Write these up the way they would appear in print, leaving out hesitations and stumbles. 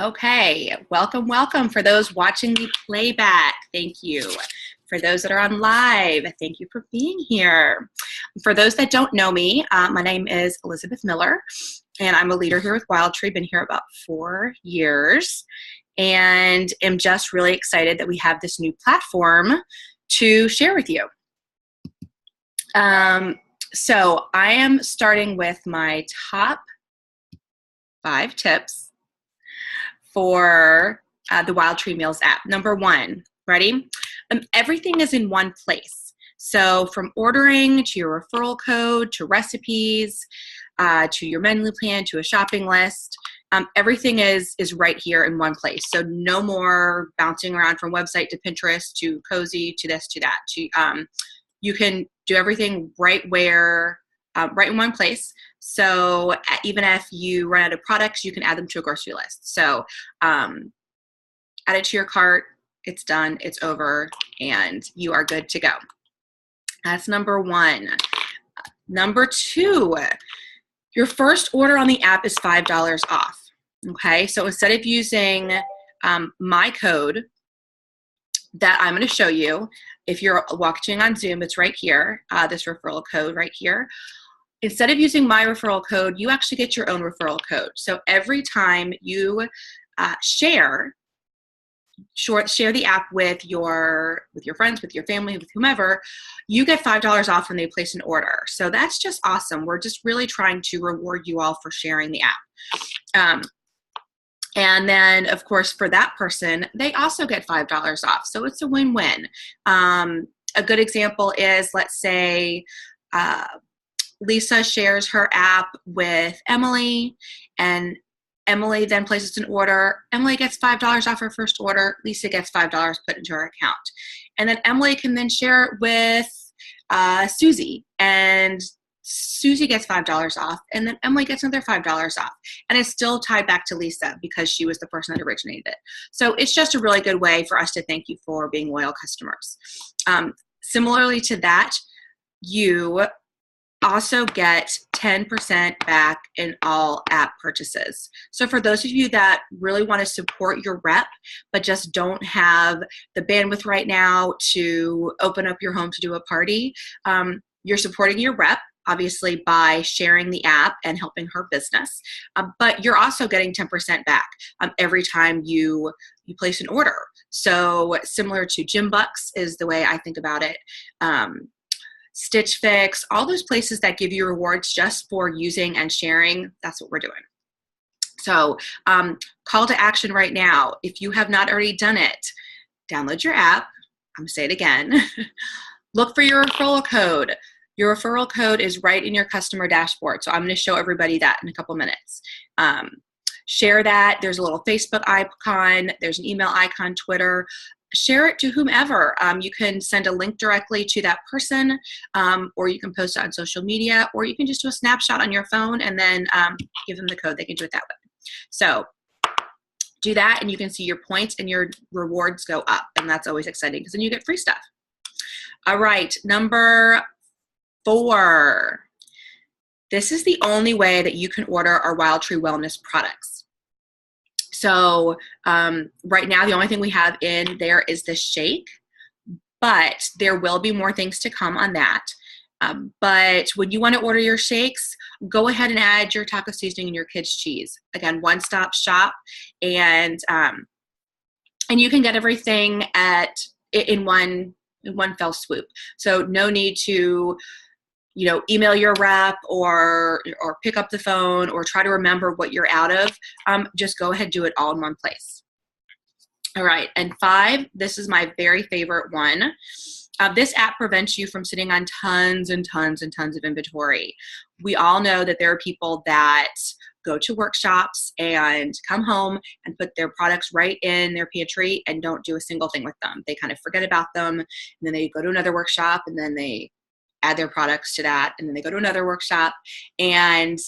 Okay, welcome, welcome. For those watching the playback, thank you. For those that are on live, thank you for being here. For those that don't know me, my name is Elizabeth Miller, and I'm a leader here with WildTree. Been here about 4 years, and am just really excited that we have this new platform to share with you. So I am starting with my top 5 tips for the WildTree Meals app. Number 1, ready? Everything is in one place. So from ordering to your referral code, to recipes, to your menu plan, to a shopping list, everything is right here in one place. So no more bouncing around from website to Pinterest to Cozy to this to that. You can do everything right in one place. So even if you run out of products, you can add them to a grocery list. So add it to your cart, it's done, it's over, and you are good to go. That's number 1. Number 2, your first order on the app is $5 off. Okay, so instead of using my code that I'm going to show you, if you're watching on Zoom, it's right here, this referral code right here. Instead of using my referral code, you actually get your own referral code. So every time you share the app with your friends, with your family, with whomever, you get $5 off when they place an order. So that's just awesome. We're just really trying to reward you all for sharing the app. And then, of course, for that person, they also get $5 off. So it's a win-win. A good example is, let's say, Lisa shares her app with Emily, and Emily then places an order. Emily gets $5 off her first order. Lisa gets $5 put into her account. And then Emily can then share it with Susie, and Susie gets $5 off, and then Emily gets another $5 off. And it's still tied back to Lisa because she was the person that originated it. So it's just a really good way for us to thank you for being loyal customers. Similarly to that, you also get 10% back in all app purchases. So for those of you that really want to support your rep, but just don't have the bandwidth right now to open up your home to do a party, you're supporting your rep, obviously, by sharing the app and helping her business. But you're also getting 10% back every time you place an order. So similar to Gym Bucks is the way I think about it. Stitch Fix, all those places that give you rewards just for using and sharing, that's what we're doing. So call to action right now. If you have not already done it, download your app. I'm going to say it again. Look for your referral code. Your referral code is right in your customer dashboard. So I'm going to show everybody that in a couple minutes. Share that. There's a little Facebook icon. There's an email icon, Twitter. Share it to whomever. You can send a link directly to that person, or you can post it on social media, or you can just do a snapshot on your phone and then give them the code. They can do it that way. So do that, and you can see your points and your rewards go up, and that's always exciting because then you get free stuff. All right, number 4. This is the only way that you can order our WildTree Wellness products. So right now, the only thing we have in there is the shake, but there will be more things to come on that. But when you want to order your shakes, go ahead and add your taco seasoning and your kids' cheese. Again, one-stop shop, and you can get everything in one fell swoop. So no need to email your rep or pick up the phone or try to remember what you're out of. Just go ahead, do it all in one place. All right, and 5, this is my very favorite one. This app prevents you from sitting on tons and tons and tons of inventory. We all know that there are people that go to workshops and come home and put their products right in their pantry and don't do a single thing with them. They kind of forget about them, and then they go to another workshop, and then they add their products to that, and then they go to another workshop, and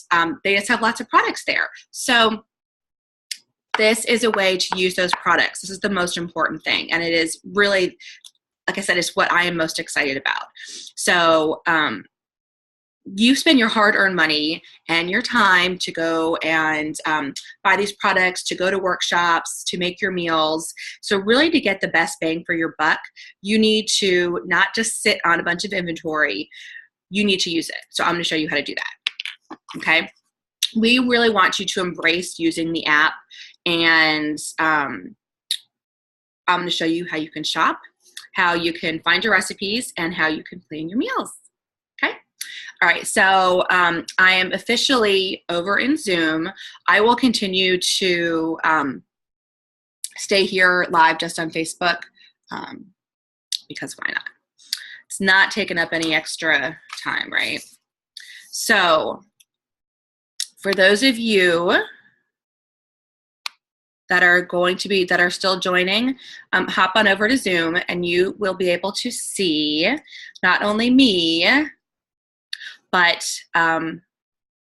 they just have lots of products there. So this is a way to use those products. This is the most important thing, and it is really, like I said, it's what I am most excited about. So you spend your hard-earned money and your time to go and buy these products, to go to workshops, to make your meals. So really, to get the best bang for your buck, you need to not just sit on a bunch of inventory, you need to use it. So I'm going to show you how to do that. Okay. We really want you to embrace using the app, and I'm going to show you how you can shop, how you can find your recipes, and how you can plan your meals. Okay. All right, so I am officially over in Zoom. I will continue to stay here live just on Facebook because why not? It's not taking up any extra time, right? So for those of you that are still joining, hop on over to Zoom and you will be able to see not only me, but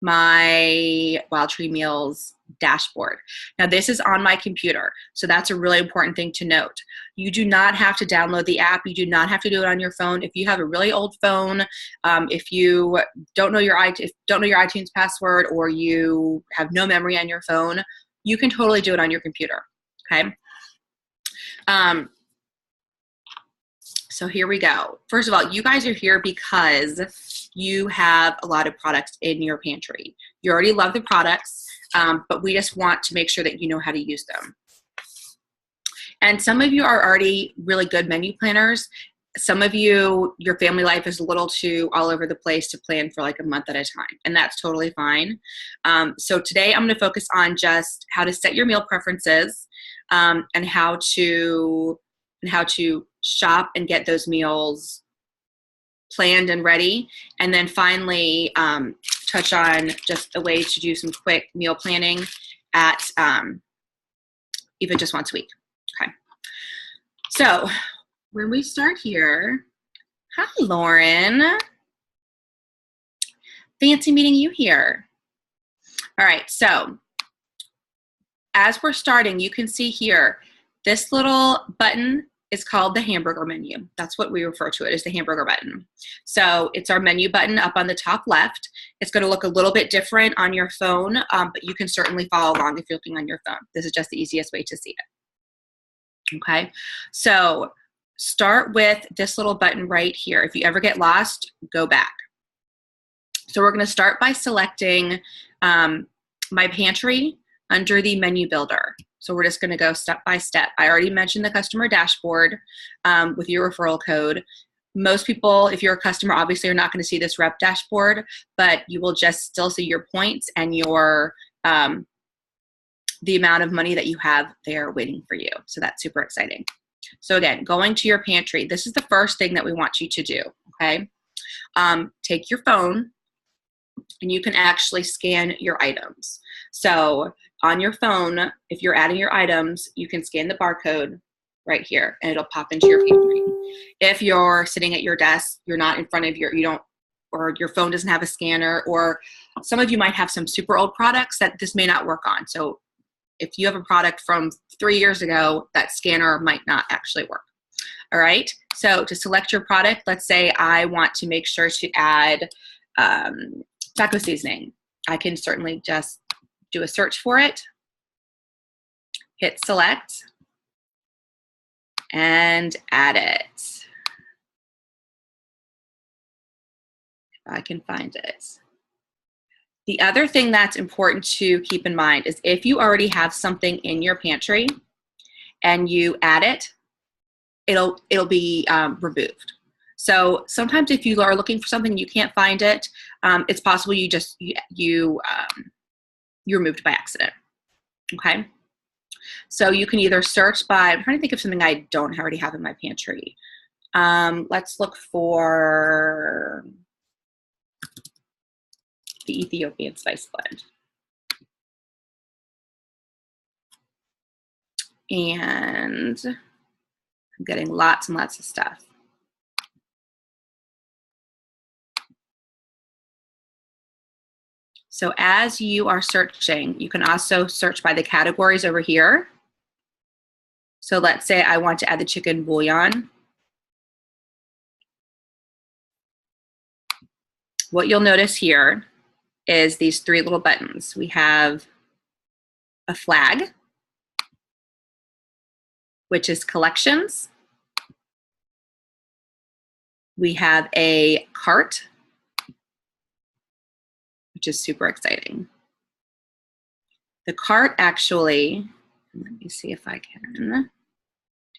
my Wild Tree Meals dashboard. Now this is on my computer, so that's a really important thing to note. You do not have to download the app. You do not have to do it on your phone. If you have a really old phone, if you don't know your iTunes password, or you have no memory on your phone, you can totally do it on your computer. Okay. So here we go. First of all, you guys are here because you have a lot of products in your pantry. You already love the products, but we just want to make sure that you know how to use them. And some of you are already really good menu planners. Some of you, your family life is a little too all over the place to plan for like a month at a time, and that's totally fine. So today I'm going to focus on just how to set your meal preferences, and how to shop and get those meals planned and ready, and then finally touch on just a way to do some quick meal planning at even just once a week. Okay. So when we start here, hi Lauren, fancy meeting you here. All right, so as we're starting, you can see here, this little button is called the hamburger menu. That's what we refer to it as, the hamburger button. So it's our menu button up on the top left. It's going to look a little bit different on your phone, but you can certainly follow along if you're looking on your phone. This is just the easiest way to see it. Okay, so start with this little button right here. If you ever get lost, go back. So we're going to start by selecting my pantry under the menu builder. So we're just going to go step by step. I already mentioned the customer dashboard with your referral code. Most people, if you're a customer, obviously are not going to see this rep dashboard, but you will just still see your points and your the amount of money that you have there waiting for you. So that's super exciting. So again, going to your pantry, this is the first thing that we want you to do, okay? Take your phone and you can actually scan your items. So on your phone, if you're adding your items, you can scan the barcode right here and it'll pop into your pantry. If you're sitting at your desk, you're not in front of or your phone doesn't have a scanner, or some of you might have some super old products that this may not work on. So if you have a product from 3 years ago, that scanner might not actually work. All right, so to select your product, let's say I want to make sure to add taco seasoning. I can certainly just do a search for it, hit select, and add it. If I can find it. The other thing that's important to keep in mind is if you already have something in your pantry and you add it, it'll be removed. So sometimes if you are looking for something and you can't find it, it's possible you removed by accident. Okay. So you can either search by, I'm trying to think of something I don't already have in my pantry. Let's look for the Ethiopian spice blend. And I'm getting lots and lots of stuff. So as you are searching, you can also search by the categories over here. So let's say I want to add the chicken bouillon. what you'll notice here is these 3 little buttons. We have a flag, which is collections. We have a cart, which is super exciting. The cart actually, let me see if I can.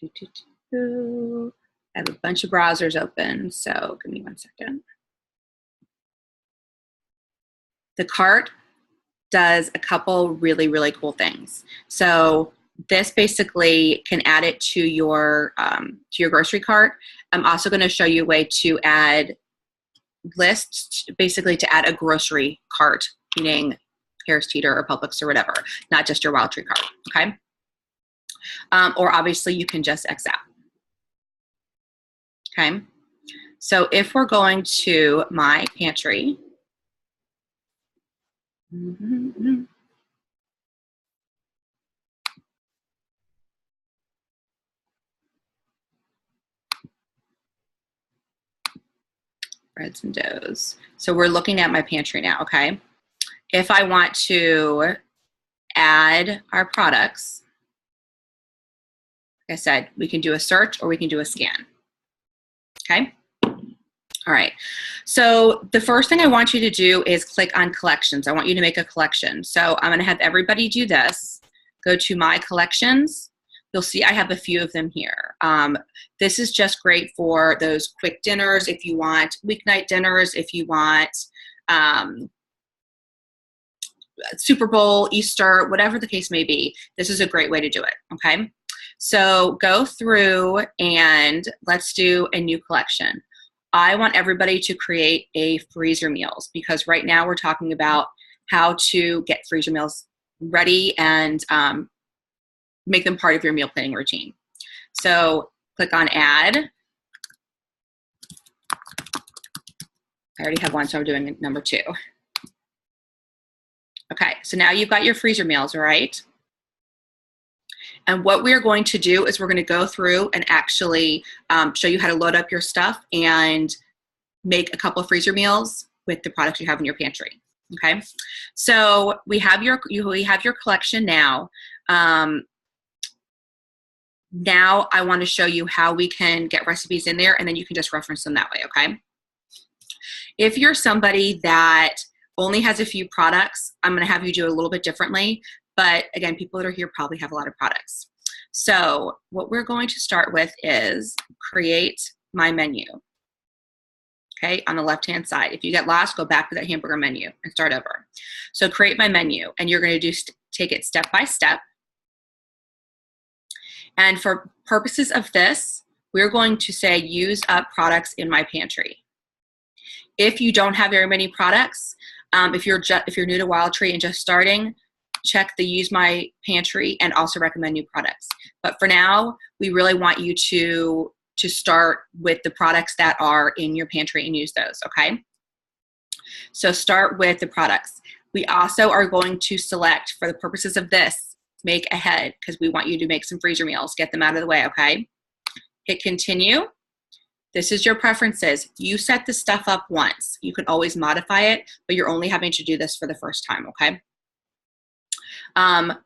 I have a bunch of browsers open, so give me 1 second. The cart does a couple really, really cool things. So this basically can add it to your grocery cart. I'm also going to show you a way to add lists, basically to add a grocery cart, meaning Harris Teeter or Publix or whatever, not just your Wild Tree cart, okay? Or obviously you can just X out. Okay, so if we're going to my pantry, breads and doughs. So we're looking at my pantry now, okay? If I want to add our products, like I said, we can do a search or we can do a scan, okay? All right, so the first thing I want you to do is click on collections. I want you to make a collection. So I'm gonna have everybody do this. Go to my collections. You'll see I have a few of them here. This is just great for those quick dinners, if you want weeknight dinners, if you want Super Bowl, Easter, whatever the case may be. This is a great way to do it, okay? So go through and let's do a new collection. I want everybody to create a freezer meals because right now we're talking about how to get freezer meals ready and make them part of your meal planning routine. So click on add. I already have one, so I'm doing number 2. Okay, so now you've got your freezer meals, all right? And what we're going to do is we're going to go through and actually show you how to load up your stuff and make a couple of freezer meals with the products you have in your pantry. Okay, so we have your collection now. Now I want to show you how we can get recipes in there, and then you can just reference them that way. Okay. If you're somebody that only has a few products, I'm going to have you do a little bit differently. But again, people that are here probably have a lot of products. So what we're going to start with is create my menu. Okay, on the left-hand side. If you get lost, go back to that hamburger menu and start over. So create my menu, and you're going to take it step by step. And for purposes of this, we're going to say use up products in my pantry. If you don't have very many products, if you're new to Wild Tree and just starting, check the use my pantry and also recommend new products. But for now, we really want you to start with the products that are in your pantry and use those, okay? So start with the products. We also are going to select, for the purposes of this, make ahead, because we want you to make some freezer meals. Get them out of the way, okay? Hit continue. This is your preferences. You set this stuff up once. You can always modify it, but you're only having to do this for the first time, okay?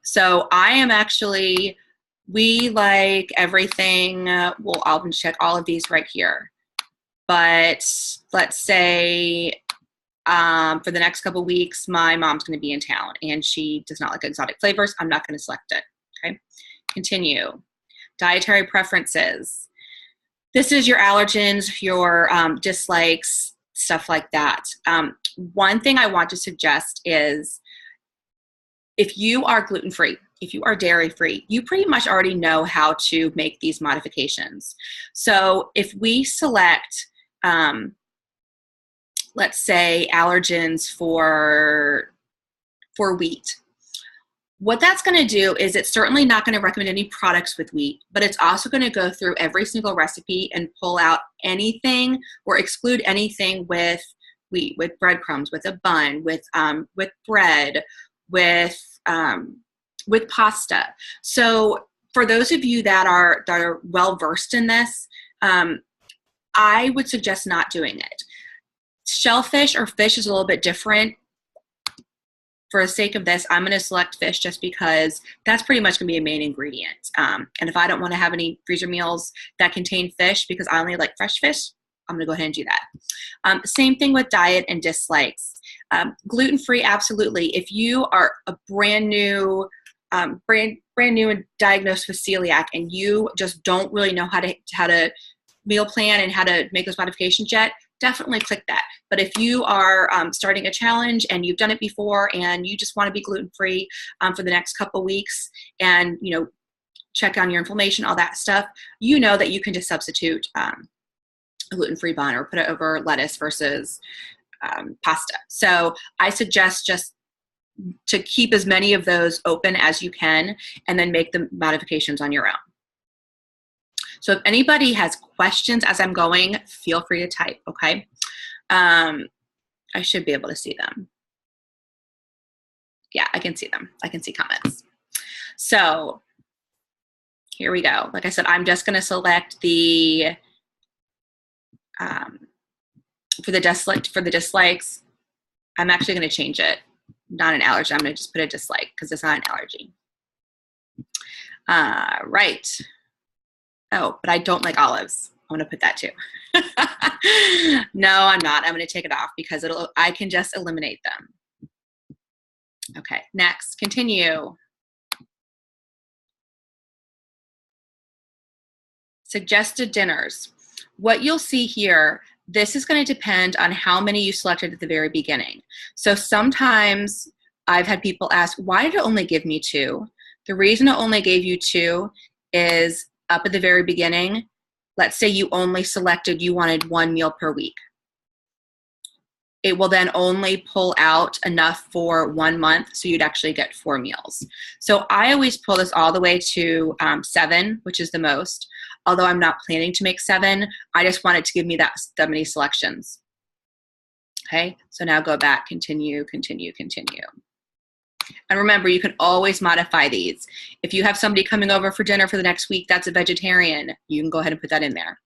So I am actually, we like everything, well, I'll check all of these right here. But let's say for the next couple weeks, my mom's gonna be in town and she does not like exotic flavors. I'm not gonna select it, okay? Continue. Dietary preferences. This is your allergens, your dislikes, stuff like that. One thing I want to suggest is if you are gluten-free, if you are dairy-free, you pretty much already know how to make these modifications. So if we select, let's say, allergens for wheat, what that's going to do is it's certainly not going to recommend any products with wheat, but it's also going to go through every single recipe and pull out anything or exclude anything with wheat, with breadcrumbs, with a bun, with bread, with pasta. So for those of you that are well versed in this, I would suggest not doing it. Shellfish or fish is a little bit different. For the sake of this, I'm going to select fish just because that's pretty much going to be a main ingredient. And if I don't want to have any freezer meals that contain fish because I only like fresh fish, I'm going to go ahead and do that. Same thing with diet and dislikes. Gluten-free, absolutely. If you are a brand new and diagnosed with celiac and you just don't really know how to meal plan and how to make those modifications yet, definitely click that. But if you are starting a challenge and you've done it before and you just want to be gluten-free for the next couple weeks and, check on your inflammation, all that stuff, you know that you can just substitute a gluten-free bun or put it over lettuce versus pasta. So I suggest just to keep as many of those open as you can and then make the modifications on your own. So if anybody has questions as I'm going, feel free to type, okay? I should be able to see them. Yeah, I can see them. I can see comments. So here we go. Like I said, I'm just gonna select the, for the dislikes, I'm actually gonna change it. Not an allergy, I'm gonna just put a dislike because it's not an allergy. Right. Oh, but I don't like olives. I'm gonna put that too. No, I'm not. I'm gonna take it off because I can just eliminate them. Okay, next, continue. Suggested dinners. What you'll see here, this is going to depend on how many you selected at the very beginning. So sometimes I've had people ask, why did it only give me 2? The reason it only gave you 2 is up at the very beginning, let's say you only selected you wanted 1 meal per week. It will then only pull out enough for 1 month, so you'd actually get 4 meals. So I always pull this all the way to 7, which is the most. Although I'm not planning to make 7, I just want it to give me that many selections. Okay, so now go back, continue, continue, continue. And remember, you can always modify these. If you have somebody coming over for dinner for the next week that's a vegetarian, you can go ahead and put that in there.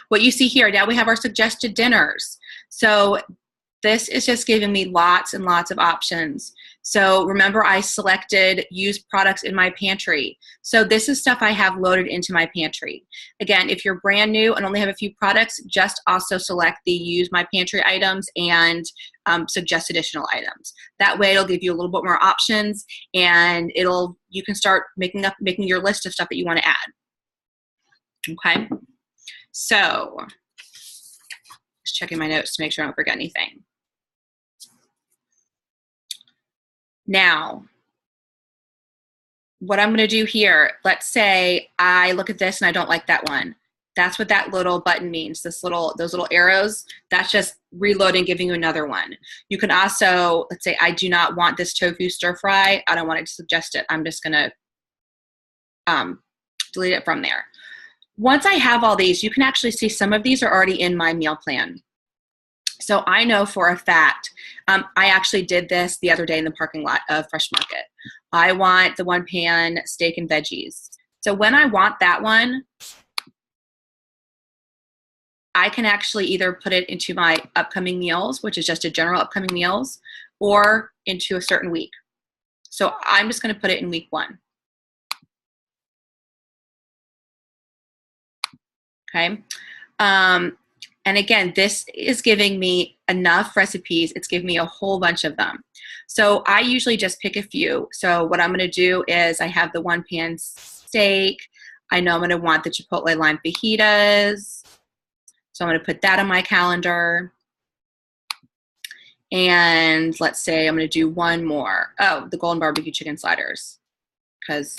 What you see here, now we have our suggested dinners. So this is just giving me lots and lots of options. So remember, I selected used products in my pantry. So this is stuff I have loaded into my pantry. Again, if you're brand new and only have a few products, just also select the use my pantry items and suggest additional items. That way it'll give you a little bit more options and you can start making your list of stuff that you want to add. Okay, so just checking my notes to make sure I don't forget anything. Now, what I'm going to do here, let's say I look at this and I don't like that one. That's what that little button means, those little arrows. That's just reloading, giving you another one. You can also, let's say I do not want this tofu stir fry. I don't want it to suggest it. I'm just going to delete it from there. Once I have all these, you can actually see some of these are already in my meal plan. So I know for a fact, I actually did this the other day in the parking lot of Fresh Market. I want the 1-pan steak and veggies. So when I want that one, I can actually either put it into my upcoming meals, which is just a general upcoming meals, or into a certain week. So I'm just going to put it in week 1. Okay. And again, this is giving me enough recipes. It's giving me a whole bunch of them. So I usually just pick a few. So what I'm going to do is I have the 1-pan steak. I know I'm going to want the Chipotle lime fajitas. So I'm going to put that on my calendar. And let's say I'm going to do one more. Oh, the golden barbecue chicken sliders, because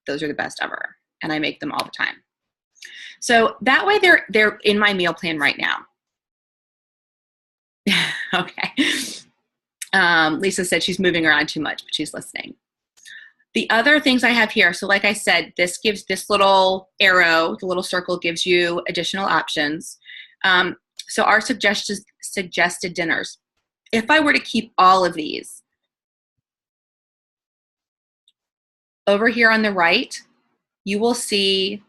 those are the best ever. And I make them all the time. So that way they're in my meal plan right now. Okay. Lisa said she's moving around too much, but she's listening. The other things I have here, so like I said, this gives this little arrow, the little circle gives you additional options. So our suggested dinners. If I were to keep all of these, over here on the right, you will see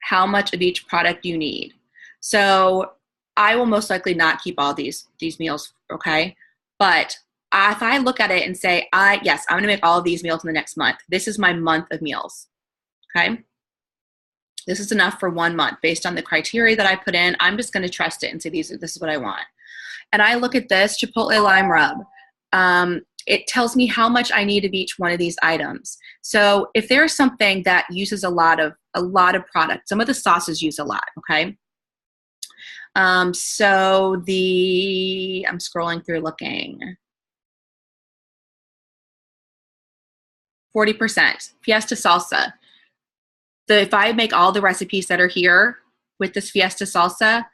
how much of each product you need. So I will most likely not keep all these meals, okay? But if I look at it and say, yes, I'm gonna make all of these meals in the next month. This is my month of meals, okay? This is enough for 1 month based on the criteria that I put in. I'm just gonna trust it and say, this is what I want. And I look at this Chipotle lime rub. It tells me how much I need of each one of these items. So if there's something that uses a lot of product, some of the sauces use a lot, okay? So I'm scrolling through looking. 40%, Fiesta salsa. If I make all the recipes that are here with this Fiesta salsa,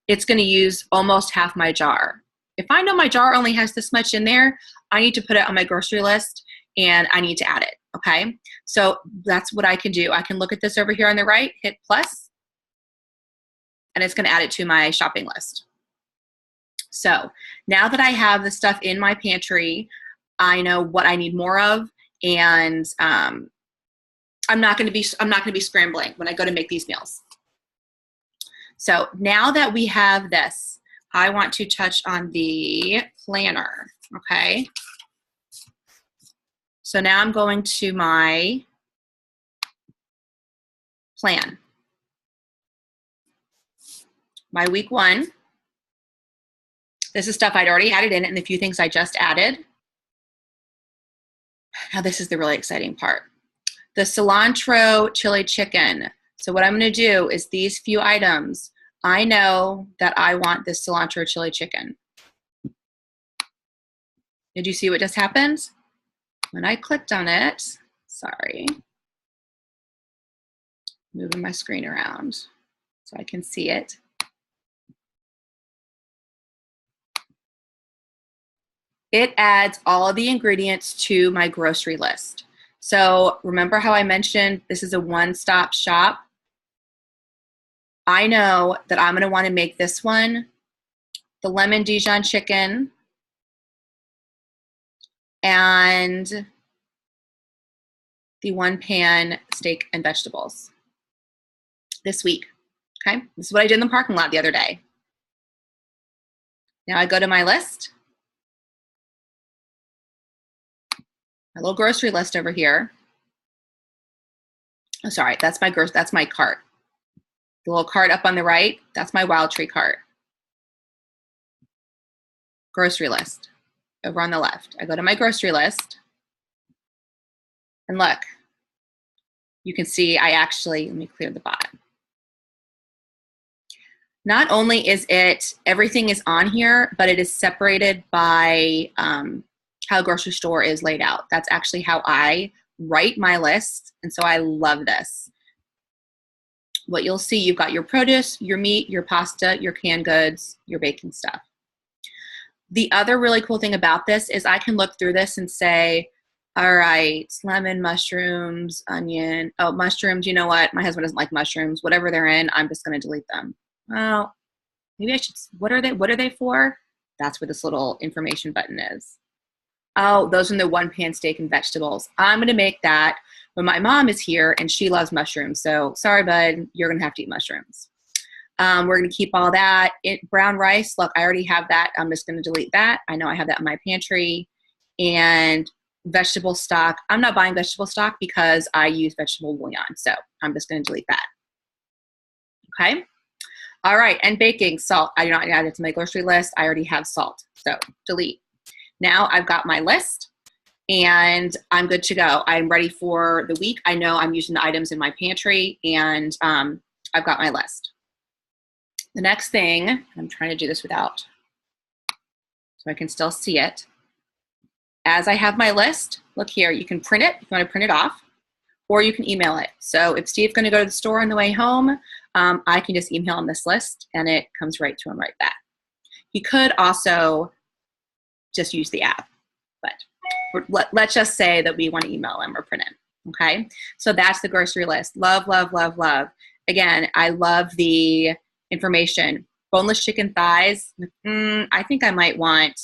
it's gonna use almost half my jar. If I know my jar only has this much in there, I need to put it on my grocery list and I need to add it, okay? So that's what I can do. I can look at this over here on the right, hit plus, and it's gonna add it to my shopping list. So now that I have the stuff in my pantry, I know what I need more of, and I'm not gonna be scrambling when I go to make these meals. So now that we have this, I want to touch on the planner, okay? So now I'm going to my plan. My week 1. This is stuff I'd already added in and the few things I just added. Now this is the really exciting part. The cilantro chili chicken. So what I'm gonna do is these few items, I know that I want this cilantro chili chicken. Did you see what just happened? When I clicked on it, sorry, moving my screen around so I can see it. It adds all of the ingredients to my grocery list. So remember how I mentioned this is a one-stop shop? I know that I'm gonna wanna make this one, the lemon Dijon chicken, and the 1-pan steak and vegetables this week, okay? This is what I did in the parking lot the other day. Now I go to my list, my little grocery list over here. Oh, sorry, that's my cart. The little cart up on the right, that's my Wild Tree cart. Grocery list, over on the left. I go to my grocery list, and look, you can see let me clear the bottom. Not only is everything is on here, but it is separated by how a grocery store is laid out. That's actually how I write my list, and so I love this. What you'll see, you've got your produce, your meat, your pasta, your canned goods, your baking stuff. The other really cool thing about this is I can look through this and say, all right, lemon, mushrooms, onion. Oh, mushrooms, you know what? My husband doesn't like mushrooms. Whatever they're in, I'm just gonna delete them. Well, maybe I should, what are they for? That's where this little information button is. Oh, those are the 1-pan steak and vegetables. I'm gonna make that when my mom is here and she loves mushrooms. So sorry, bud, you're gonna have to eat mushrooms. We're gonna keep all that. Brown rice, look, I already have that. I'm just gonna delete that. I know I have that in my pantry. And vegetable stock, I'm not buying vegetable stock because I use vegetable bouillon. So I'm just gonna delete that, okay? All right, and baking, salt. I do not add it to my grocery list. I already have salt, so delete. Now I've got my list and I'm good to go. I'm ready for the week. I know I'm using the items in my pantry and I've got my list. The next thing, I'm trying to do this without, so I can still see it. As I have my list, look here, you can print it if you want to print it off, or you can email it. So if Steve's going to go to the store on the way home, I can just email him this list and it comes right to him right back. He could also just use the app, but let's just say that we want to email him or print it, okay? So that's the grocery list. Love, love, love, love. Again, I love the information. Boneless chicken thighs, I think I might want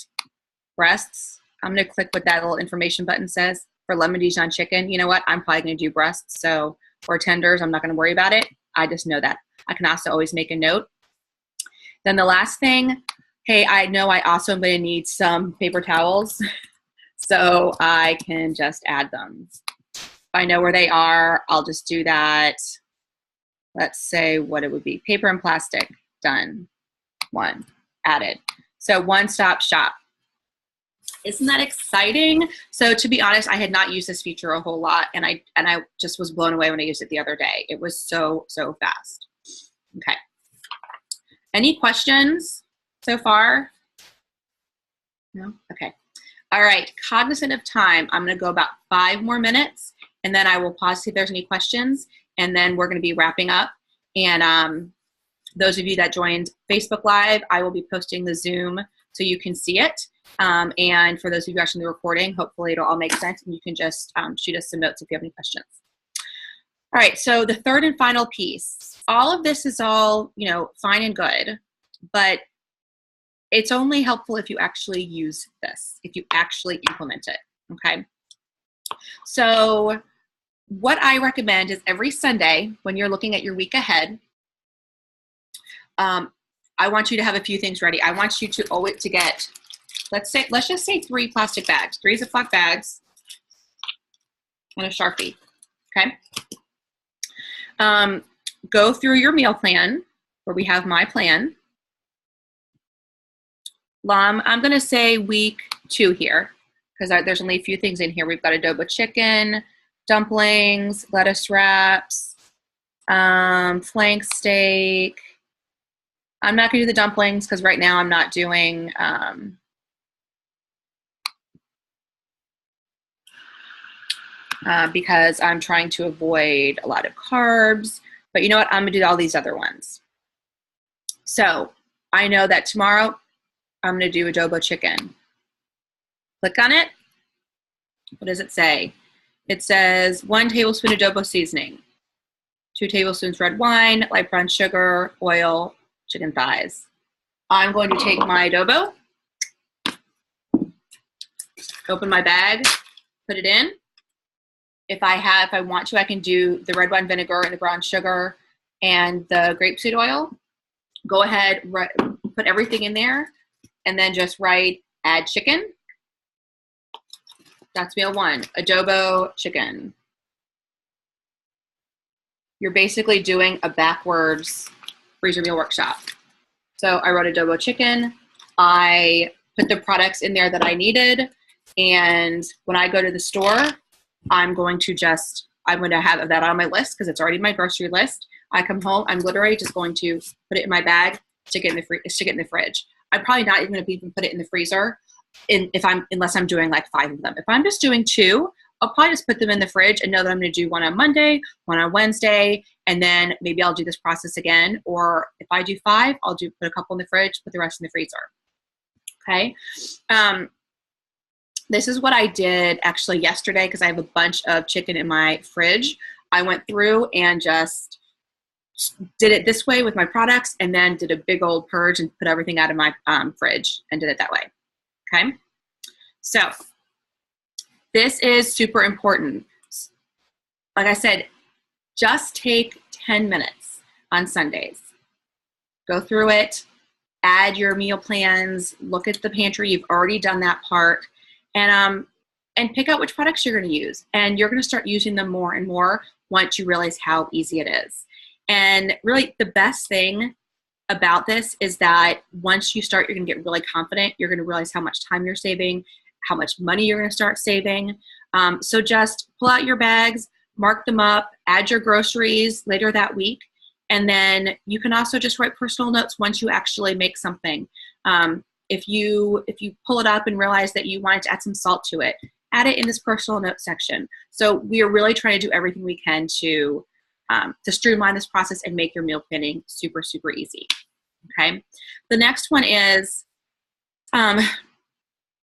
breasts. I'm gonna click what that little information button says for lemon Dijon chicken. You know what, I'm probably gonna do breasts, so, or tenders, I'm not gonna worry about it. I just know that. I can also always make a note. Then the last thing, hey, I know I also am going to need some paper towels, so I can just add them. If I know where they are, I'll just do that. Let's say what it would be. Paper and plastic, done. 1, added. So one-stop shop. Isn't that exciting? So to be honest, I had not used this feature a whole lot, and I just was blown away when I used it the other day. It was so fast. Okay. Any questions so far? No? Okay. All right. Cognizant of time, I'm going to go about 5 more minutes, and then I will pause to see if there's any questions, and then we're going to be wrapping up. And those of you that joined Facebook Live, I will be posting the Zoom so you can see it. And for those of you watching the recording, hopefully it'll all make sense, and you can just shoot us some notes if you have any questions. All right, so the third and final piece. All of this is all, fine and good, but it's only helpful if you actually use this, if you actually implement it, okay? So what I recommend is every Sunday when you're looking at your week ahead, I want you to have a few things ready. I want you to get, let's just say 3 plastic bags, 3 Ziploc bags, and a Sharpie, okay? Go through your meal plan, where we have my plan. I'm going to say week 2 here, because there's only a few things in here. We've got adobo chicken, dumplings, lettuce wraps, flank steak. I'm not going to do the dumplings because right now I'm not doing because I'm trying to avoid a lot of carbs. But you know what? I'm going to do all these other ones. So I know that tomorrow I'm going to do adobo chicken. Click on it. What does it say? It says 1 tablespoon adobo seasoning, 2 tablespoons red wine, light brown sugar, oil, chicken thighs. I'm going to take my adobo, open my bag, put it in. If I want to, I can do the red wine vinegar and the brown sugar and the grapeseed oil. Go ahead, put everything in there, and then just write add chicken. That's meal 1, adobo chicken. You're basically doing a backwards freezer meal workshop. So I wrote adobo chicken. I put the products in there that I needed. And when I go to the store, I'm going to have that on my list because it's already my grocery list. I come home, I'm literally just going to put it in my bag, stick it in the fridge. I'm probably not even going to even put it in the freezer unless I'm doing like 5 of them. If I'm just doing 2, I'll probably just put them in the fridge and know that I'm going to do 1 on Monday, 1 on Wednesday, and then maybe I'll do this process again. Or if I do 5, I'll put a couple in the fridge, put the rest in the freezer. Okay. This is what I did actually yesterday because I have a bunch of chicken in my fridge. I went through and just did it this way with my products and then did a big old purge and put everything out of my fridge and did it that way. Okay. So this is super important. Like I said, just take 10 minutes on Sundays. Go through it, add your meal plans, look at the pantry. You've already done that part. And pick out which products you're going to use. And you're going to start using them more and more once you realize how easy it is. And really the best thing about this is that once you start, you're going to get really confident. You're going to realize how much time you're saving, how much money you're going to start saving. So just pull out your bags, mark them up, add your groceries later that week. And then you can also just write personal notes once you actually make something. If you pull it up and realize that you wanted to add some salt to it, add it in this personal notes section. So we are really trying to do everything we can to streamline this process and make your meal planning super, super easy. Okay. The next one is,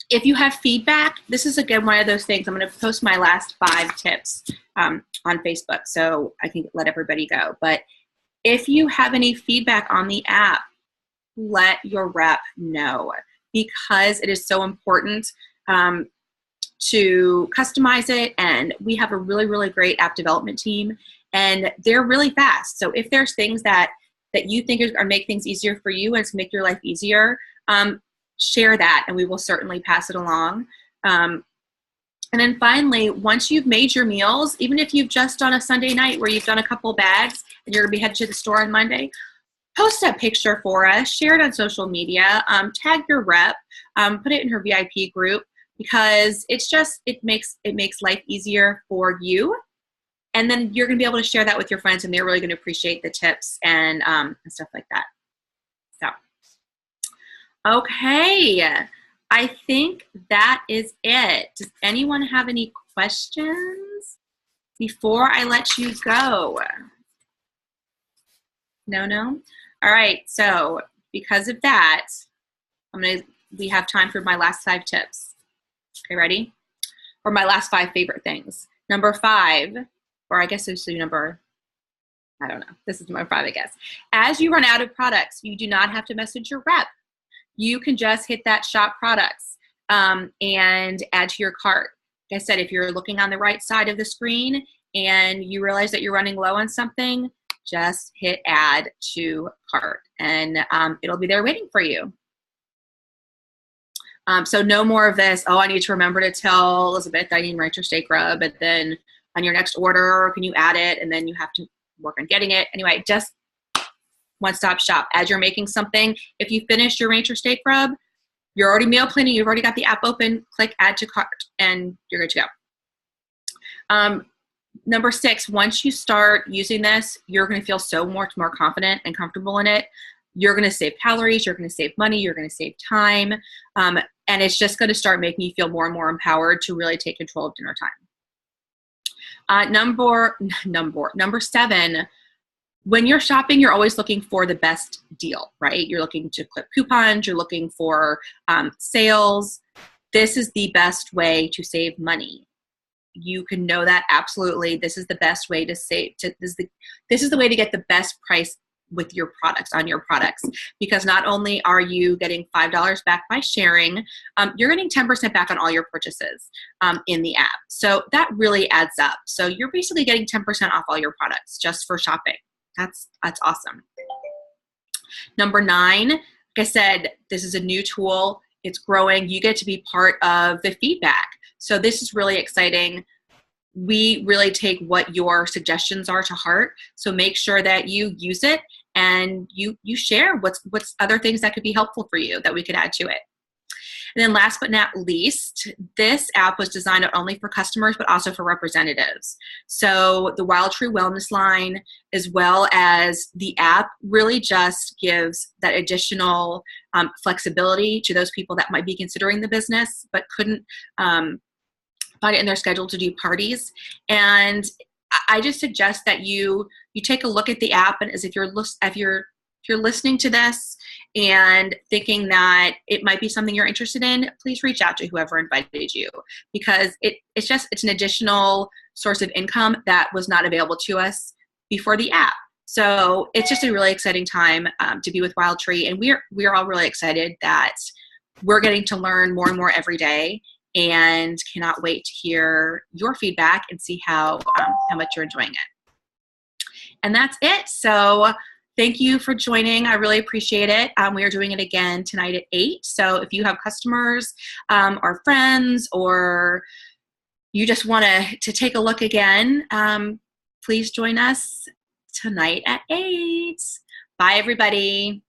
if you have feedback, this is again one of those things. I'm going to post my last 5 tips on Facebook so I can let everybody go. But if you have any feedback on the app, let your rep know, because it is so important to customize it. And we have a really, really great app development team, and they're really fast. So if there's things that that you think are make things easier for you and to make your life easier, share that, and we will certainly pass it along. And then finally, once you've made your meals, even if you've just done a Sunday night where you've done a couple bags and you're going to be headed to the store on Monday, post a picture for us, share it on social media, tag your rep, put it in her VIP group, because it makes life easier for you. And then you're going to be able to share that with your friends, and they're really going to appreciate the tips and stuff like that. So, okay. I think that is it. Does anyone have any questions before I let you go? No? All right, so because of that, we have time for my last 5 tips. Okay, ready? Or my last 5 favorite things. Number 5, or I guess this is number, I don't know. This is number 5, I guess. As you run out of products, you do not have to message your rep. You can just hit that shop products and add to your cart. Like I said, if you're looking on the right side of the screen and you realize that you're running low on something, just hit add to cart, and it'll be there waiting for you. So no more of this, I need to remember to tell Elizabeth I need rancher steak rub, and then on your next order, can you add it? And then you have to work on getting it. Anyway, just one-stop shop. As you're making something, if you finish your rancher steak rub, you're already meal planning, you've already got the app open, click add to cart, and you're good to go. Number 6, once you start using this, you're going to feel so much more confident and comfortable in it. You're going to save calories, you're going to save money, you're going to save time, and it's just going to start making you feel more and more empowered to really take control of dinner time. Number 7, when you're shopping, you're always looking for the best deal, right? You're looking to clip coupons, you're looking for sales. This is the best way to save money. You can know that absolutely. This is the best way to save. This is the way to get the best price with your products, on your products, because not only are you getting $5 back by sharing, you're getting 10% back on all your purchases in the app. So that really adds up. So you're basically getting 10% off all your products just for shopping. That's awesome. Number 9, like I said, this is a new tool. It's growing. You get to be part of the feedback. So this is really exciting. We really take what your suggestions are to heart. So make sure that you use it and you share what's other things that could be helpful for you that we could add to it. And then last but not least, this app was designed not only for customers, but also for representatives. So the Wild Tree Wellness line, as well as the app, really just gives that additional flexibility to those people that might be considering the business, but couldn't find it in their schedule to do parties. And I just suggest that you take a look at the app, and as if you're listening to this and thinking that it might be something you're interested in, please reach out to whoever invited you, because it's an additional source of income that was not available to us before the app. So it's just a really exciting time to be with Wild Tree, and we're all really excited that we're getting to learn more and more every day, and cannot wait to hear your feedback and see how much you're enjoying it. And that's it. So thank you for joining. I really appreciate it. We are doing it again tonight at 8. So if you have customers or friends, or you just want to take a look again, please join us tonight at 8. Bye, everybody.